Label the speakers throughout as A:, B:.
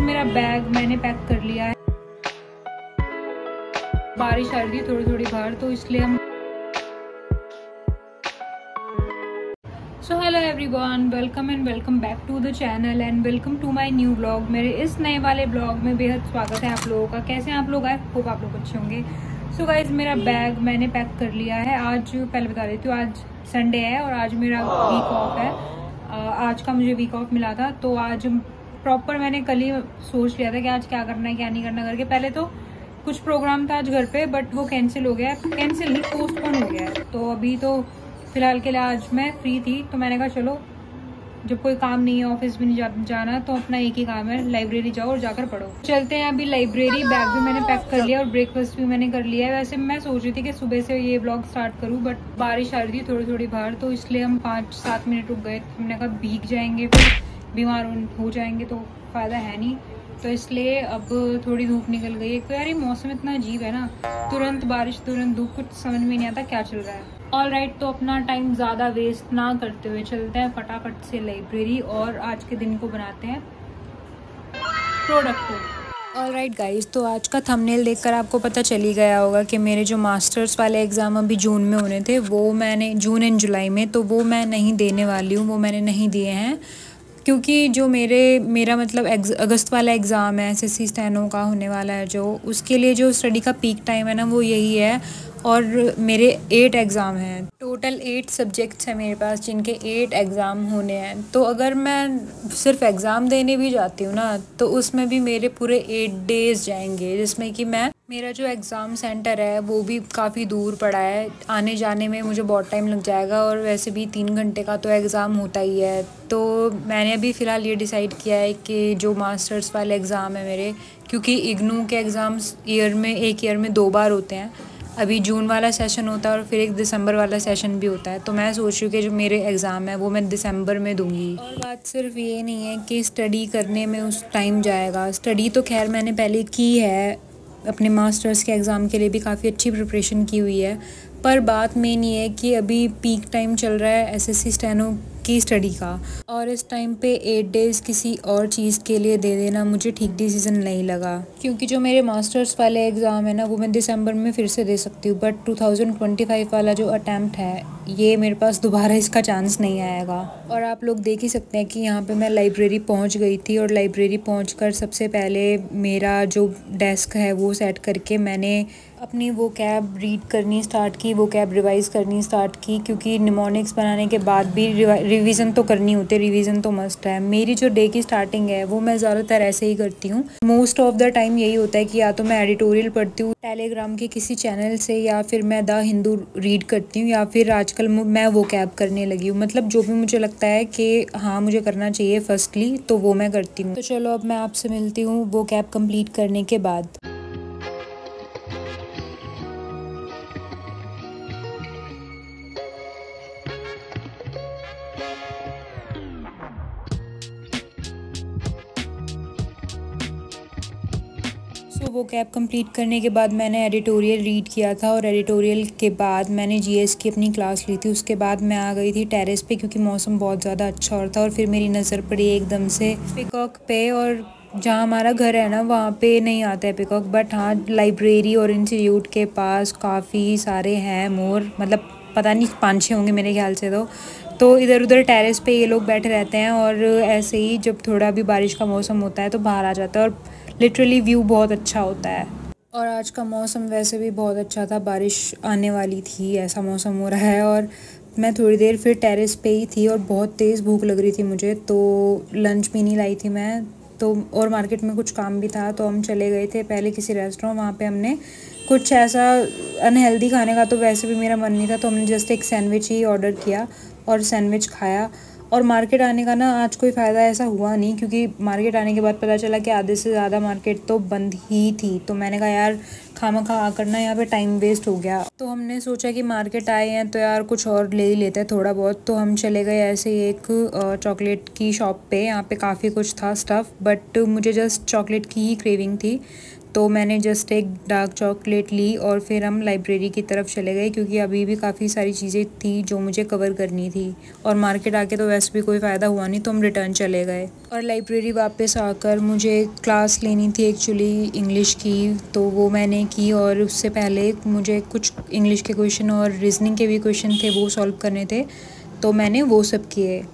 A: मेरा बैग मैंने पैक कर लिया है। बारिश आ रही थी थोड़ी थोड़ी बाहर, तो इसलिए हम सो hello everyone, welcome and welcome back to the channel and welcome to my new blog. मेरे इस नए वाले ब्लॉग में बेहद स्वागत है आप लोगों का। कैसे हैं आप लोग? आई होप आप लोग अच्छे होंगे। सो गाइज, मेरा बैग मैंने पैक कर लिया है। आज पहले बता देती हूँ, आज संडे है और आज मेरा वीक ऑफ है। आज का मुझे वीक ऑफ मिला था, तो आज प्रॉपर मैंने कल ही सोच लिया था कि आज क्या करना है क्या नहीं करना करके। पहले तो कुछ प्रोग्राम था आज घर पे, बट वो कैंसिल हो गया। कैंसिल नहीं, पोस्टपोन हो गया है। तो अभी तो फिलहाल के लिए आज मैं फ्री थी, तो मैंने कहा चलो, जब कोई काम नहीं है, ऑफिस भी नहीं जाना, तो अपना एक ही काम है, लाइब्रेरी जाओ और जाकर पढ़ो। चलते हैं अभी लाइब्रेरी। बैग भी मैंने पैक कर लिया और ब्रेकफास्ट भी मैंने कर लिया है। वैसे मैं सोच रही थी कि सुबह से ये ब्लॉग स्टार्ट करूं, बट बारिश आ रही थी थोड़ी थोड़ी बाहर, तो इसलिए हम 5-7 मिनट रुक गए। हमने कहा भीग जाएंगे, फिर बीमार हो जाएंगे तो फ़ायदा है नहीं, तो इसलिए अब थोड़ी धूप निकल गई। एक तो यार ये मौसम इतना अजीब है ना, तुरंत बारिश तुरंत धूप, कुछ समझ में नहीं आता क्या चल रहा है। ऑल राइट, तो अपना टाइम ज़्यादा वेस्ट ना करते हुए चलते हैं फटाफट से लाइब्रेरी और आज के दिन को बनाते हैं प्रोडक्टिव। ऑल राइट गाइज, तो आज का थंबनेल देखकर आपको पता चल ही गया होगा कि मेरे जो मास्टर्स वाले एग्ज़ाम अभी जून में होने थे, वो मैंने जून एंड जुलाई में, तो वो मैं नहीं देने वाली हूँ, वो मैंने नहीं दिए हैं। क्योंकि जो मेरा मतलब अगस्त वाला एग्ज़ाम है, एसएससी स्टेनो का होने वाला है, जो उसके लिए जो स्टडी का पीक टाइम है ना, वो यही है। और मेरे 8 एग्ज़ाम हैं, टोटल 8 सब्जेक्ट्स हैं मेरे पास, जिनके 8 एग्ज़ाम होने हैं। तो अगर मैं सिर्फ एग्ज़ाम देने भी जाती हूँ ना, तो उसमें भी मेरे पूरे 8 डेज़ जाएंगे, जिसमें कि मेरा जो एग्ज़ाम सेंटर है वो भी काफ़ी दूर पड़ा है। आने जाने में मुझे बहुत टाइम लग जाएगा, और वैसे भी 3 घंटे का तो एग्ज़ाम होता ही है। तो मैंने अभी फ़िलहाल ये डिसाइड किया है कि जो मास्टर्स वाले एग्ज़ाम है मेरे, क्योंकि इग्नू के एग्ज़ाम्स एक ईयर में 2 बार होते हैं। अभी जून वाला सेशन होता है और फिर एक दिसंबर वाला सेशन भी होता है। तो मैं सोच रही हूँ कि जो मेरे एग्ज़ाम है वो मैं दिसंबर में दूँगी। और बात सिर्फ ये नहीं है कि स्टडी करने में उस टाइम जाएगा। स्टडी तो खैर मैंने पहले की है, अपने मास्टर्स के एग्ज़ाम के लिए भी काफ़ी अच्छी प्रिपरेशन की हुई है। पर बात मेन ये है कि अभी पीक टाइम चल रहा है एसएससी स्टेनो की स्टडी का, और इस टाइम पे 8 डेज़ किसी और चीज़ के लिए दे देना मुझे ठीक डिसीज़न नहीं लगा। क्योंकि जो मेरे मास्टर्स वाले एग्ज़ाम है ना, वो मैं दिसंबर में फिर से दे सकती हूँ, बट 2025 वाला जो अटैम्प्ट है, ये मेरे पास दोबारा इसका चांस नहीं आएगा। और आप लोग देख ही सकते हैं कि यहाँ पे मैं लाइब्रेरी पहुँच गई थी, और लाइब्रेरी पहुँचकर सबसे पहले मेरा जो डेस्क है वो सेट करके मैंने अपनी वो कैब रीड करनी स्टार्ट की, वो कैब रिवाइज़ करनी स्टार्ट की। क्योंकि निमोनिक्स बनाने के बाद भी रिवीजन तो करनी होती है, रिवीजन तो मस्ट है। मेरी जो डे की स्टार्टिंग है वो मैं ज़्यादातर ऐसे ही करती हूँ। मोस्ट ऑफ द टाइम यही होता है कि या तो मैं एडिटोरियल पढ़ती हूँ टेलीग्राम के किसी चैनल से, या फिर मैं द हिंदू रीड करती हूँ, या फिर आजकल मैं वो कैब करने लगी हूँ। मतलब जो भी मुझे लगता है कि हाँ मुझे करना चाहिए फर्स्टली, तो वो मैं करती हूँ। तो चलो अब मैं आपसे मिलती हूँ वो कैब कम्प्लीट करने के बाद। वो कैब कंप्लीट करने के बाद मैंने एडिटोरियल रीड किया था, और एडिटोरियल के बाद मैंने जीएस की अपनी क्लास ली थी। उसके बाद मैं आ गई थी टेरेस पे, क्योंकि मौसम बहुत ज़्यादा अच्छा हो रहा था। और फिर मेरी नज़र पड़ी एकदम से पिकॉक पे, और जहाँ हमारा घर है ना वहाँ पे नहीं आता है पिकॉक, बट हाँ लाइब्रेरी और इंस्टीट्यूट के पास काफ़ी सारे हैं मोर। मतलब पता नहीं 5-6 होंगे मेरे ख्याल से। तो इधर उधर टेरेस पे ये लोग बैठे रहते हैं, और ऐसे ही जब थोड़ा भी बारिश का मौसम होता है तो बाहर आ जाता है, और लिटरली व्यू बहुत अच्छा होता है। और आज का मौसम वैसे भी बहुत अच्छा था, बारिश आने वाली थी ऐसा मौसम हो रहा है। और मैं थोड़ी देर फिर टेरेस पे ही थी, और बहुत तेज़ भूख लग रही थी मुझे, तो लंच भी नहीं लाई थी मैं तो। और मार्केट में कुछ काम भी था, तो हम चले गए थे पहले किसी रेस्टोरेंट। वहाँ पे हमने कुछ ऐसा अनहेल्दी खाने का तो वैसे भी मेरा मन नहीं था, तो हमने जस्ट एक सैंडविच ही ऑर्डर किया और सैंडविच खाया। और मार्केट आने का ना आज कोई फ़ायदा ऐसा हुआ नहीं, क्योंकि मार्केट आने के बाद पता चला कि आधे से ज़्यादा मार्केट तो बंद ही थी। तो मैंने कहा यार खामखा आकर ना यहाँ पे टाइम वेस्ट हो गया। तो हमने सोचा कि मार्केट आए हैं तो यार कुछ और ले ही लेते हैं थोड़ा बहुत। तो हम चले गए ऐसे ही एक चॉकलेट की शॉप पे। यहाँ पे काफ़ी कुछ था स्टफ़, बट मुझे जस्ट चॉकलेट की ही क्रेविंग थी, तो मैंने जस्ट एक डार्क चॉकलेट ली और फिर हम लाइब्रेरी की तरफ चले गए, क्योंकि अभी भी काफ़ी सारी चीज़ें थी जो मुझे कवर करनी थी और मार्केट आके तो वैसे भी कोई फ़ायदा हुआ नहीं, तो हम रिटर्न चले गए। और लाइब्रेरी वापस आकर मुझे क्लास लेनी थी एक्चुअली इंग्लिश की, तो वो मैंने की। और उससे पहले मुझे कुछ इंग्लिश के क्वेश्चन और रीजनिंग के भी क्वेश्चन थे, वो सॉल्व करने थे, तो मैंने वो सब किए।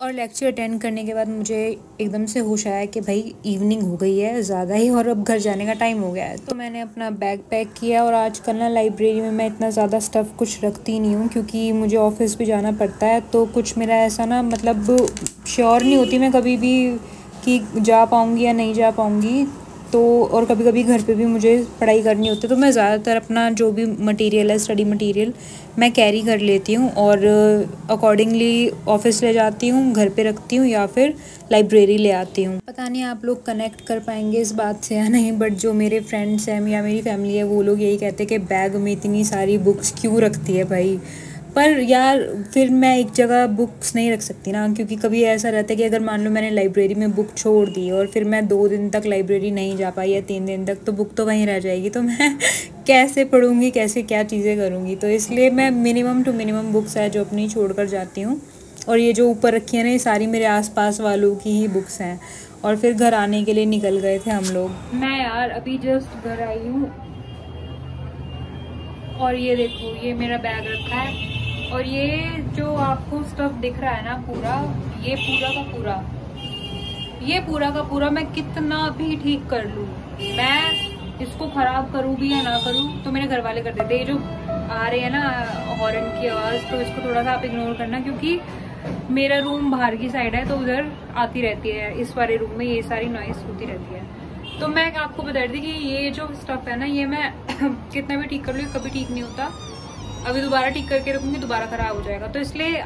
A: और लेक्चर अटेंड करने के बाद मुझे एकदम से होश आया कि भाई इवनिंग हो गई है ज़्यादा ही और अब घर जाने का टाइम हो गया है। तो मैंने अपना बैग पैक किया। और आजकल ना लाइब्रेरी में मैं इतना ज़्यादा स्टफ़ कुछ रखती नहीं हूँ, क्योंकि मुझे ऑफिस भी जाना पड़ता है, तो कुछ मेरा ऐसा ना मतलब श्योर नहीं होती मैं कभी भी कि जा पाऊँगी या नहीं जा पाऊँगी। तो और कभी कभी घर पे भी मुझे पढ़ाई करनी होती है, तो मैं ज़्यादातर अपना जो भी मटेरियल है, स्टडी मटेरियल, मैं कैरी कर लेती हूँ और अकॉर्डिंगली ऑफिस ले जाती हूँ, घर पे रखती हूँ या फिर लाइब्रेरी ले आती हूँ। पता नहीं आप लोग कनेक्ट कर पाएंगे इस बात से या नहीं, बट जो मेरे फ्रेंड्स हैं या मेरी फैमिली है वो लोग यही कहते हैं कि बैग में इतनी सारी बुक्स क्यों रखती है भाई। पर यार फिर मैं एक जगह बुक्स नहीं रख सकती ना, क्योंकि कभी ऐसा रहता है कि अगर मान लो मैंने लाइब्रेरी में बुक छोड़ दी और फिर मैं 2 दिन तक लाइब्रेरी नहीं जा पाई या 3 दिन तक, तो बुक तो वहीं रह जाएगी, तो मैं कैसे पढ़ूँगी, कैसे क्या चीज़ें करूँगी। तो इसलिए मैं मिनिमम टू मिनिमम बुक्स है जो अपनी छोड़ कर जाती हूँ। और ये जो ऊपर रखी है ना, ये सारी मेरे आसपास वालों की ही बुक्स हैं। और फिर घर आने के लिए निकल गए थे हम लोग। मैं यार अभी जस्ट घर आई हूँ और ये देखो ये मेरा बैग रखा है, और ये जो आपको स्टफ दिख रहा है ना पूरा, ये पूरा का पूरा मैं कितना भी ठीक कर लूँ, मैं इसको खराब करूँ भी या ना करूँ, तो मेरे घर वाले कर देते। ये जो आ रही है ना हॉर्न की आवाज़, तो इसको थोड़ा सा आप इग्नोर करना, क्योंकि मेरा रूम बाहर की साइड है, तो उधर आती रहती है, इस वाले रूम में ये सारी नॉइस होती रहती है। तो मैं आपको बता रही थी कि ये जो स्टफ है ना, ये मैं कितना भी ठीक कर लूँ कभी ठीक नहीं होता। अभी दोबारा ठीक करके रखूंगी, दोबारा खराब हो जाएगा। तो इसलिए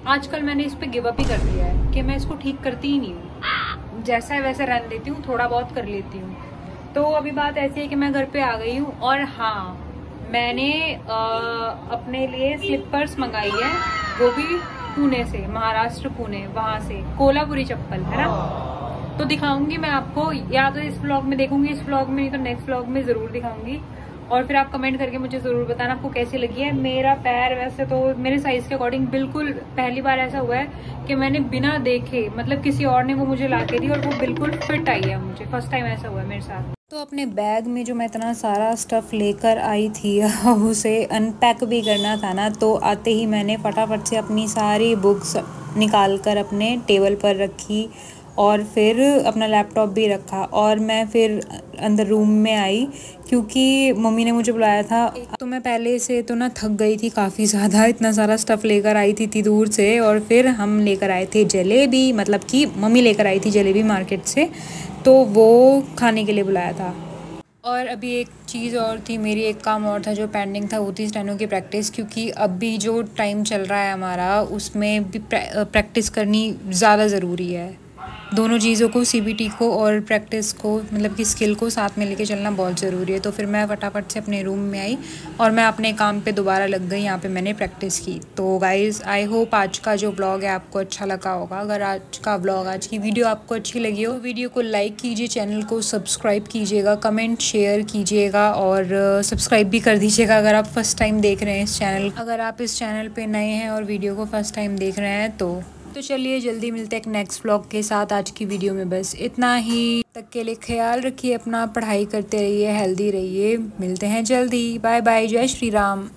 A: आजकल मैंने इस पे गिव अप ही कर दिया है कि मैं इसको ठीक करती ही नहीं हूँ, जैसा है वैसा रहने देती हूँ, थोड़ा बहुत कर लेती हूँ। तो अभी बात ऐसी है कि मैं घर पे आ गई हूँ, और हाँ मैंने अपने लिए स्लीपर्स मंगाई है, वो भी पुणे से, महाराष्ट्र पुणे, वहाँ से कोल्हापुरी चप्पल है ना। तो दिखाऊंगी मैं आपको, या तो इस व्लॉग में देखूंगी, इस व्लॉग में नहीं तो नेक्स्ट व्लॉग में जरूर दिखाऊंगी। और फिर आप कमेंट करके मुझे ज़रूर बताना आपको कैसी लगी है। मेरा पैर वैसे तो मेरे साइज़ के अकॉर्डिंग बिल्कुल, पहली बार ऐसा हुआ है कि मैंने बिना देखे, मतलब किसी और ने वो मुझे ला के दी और वो बिल्कुल फिट आई है मुझे, फर्स्ट टाइम ऐसा हुआ है मेरे साथ। तो अपने बैग में जो मैं इतना सारा स्टफ़ लेकर आई थी, अब उसे अनपैक भी करना था ना, तो आते ही मैंने फटाफट से अपनी सारी बुक्स निकाल कर अपने टेबल पर रखी और फिर अपना लैपटॉप भी रखा, और मैं फिर अंदर रूम में आई क्योंकि मम्मी ने मुझे बुलाया था। तो मैं पहले से तो ना थक गई थी काफ़ी ज़्यादा, इतना सारा स्टफ़ लेकर आई थी इतनी दूर से। और फिर हम लेकर आए थे जलेबी, मतलब कि मम्मी लेकर आई थी जलेबी मार्केट से, तो वो खाने के लिए बुलाया था। और अभी एक चीज़ और थी, मेरी एक काम और था जो पेंडिंग था, वो थी स्टेनो की प्रैक्टिस, क्योंकि अभी जो टाइम चल रहा है हमारा उसमें भी प्रैक्टिस करनी ज़्यादा ज़रूरी है। दोनों चीज़ों को, सीबीटी को और प्रैक्टिस को, मतलब कि स्किल को साथ में लेके चलना बहुत ज़रूरी है। तो फिर मैं फटाफट से अपने रूम में आई और मैं अपने काम पे दोबारा लग गई, यहाँ पे मैंने प्रैक्टिस की। तो गाइज़ आई होप आज का जो व्लॉग है आपको अच्छा लगा होगा। अगर आज का व्लॉग, आज की वीडियो आपको अच्छी लगी हो, वीडियो को लाइक कीजिए, चैनल को सब्सक्राइब कीजिएगा, कमेंट शेयर कीजिएगा और सब्सक्राइब भी कर दीजिएगा अगर आप फर्स्ट टाइम देख रहे हैं इस चैनल। अगर आप इस चैनल पर नए हैं और वीडियो को फर्स्ट टाइम देख रहे हैं तो चलिए जल्दी मिलते हैं एक नेक्स्ट व्लॉग के साथ। आज की वीडियो में बस इतना ही, तक के लिए ख्याल रखिए अपना, पढ़ाई करते रहिए, हेल्दी रहिए, मिलते हैं जल्दी, बाय बाय, जय श्री राम।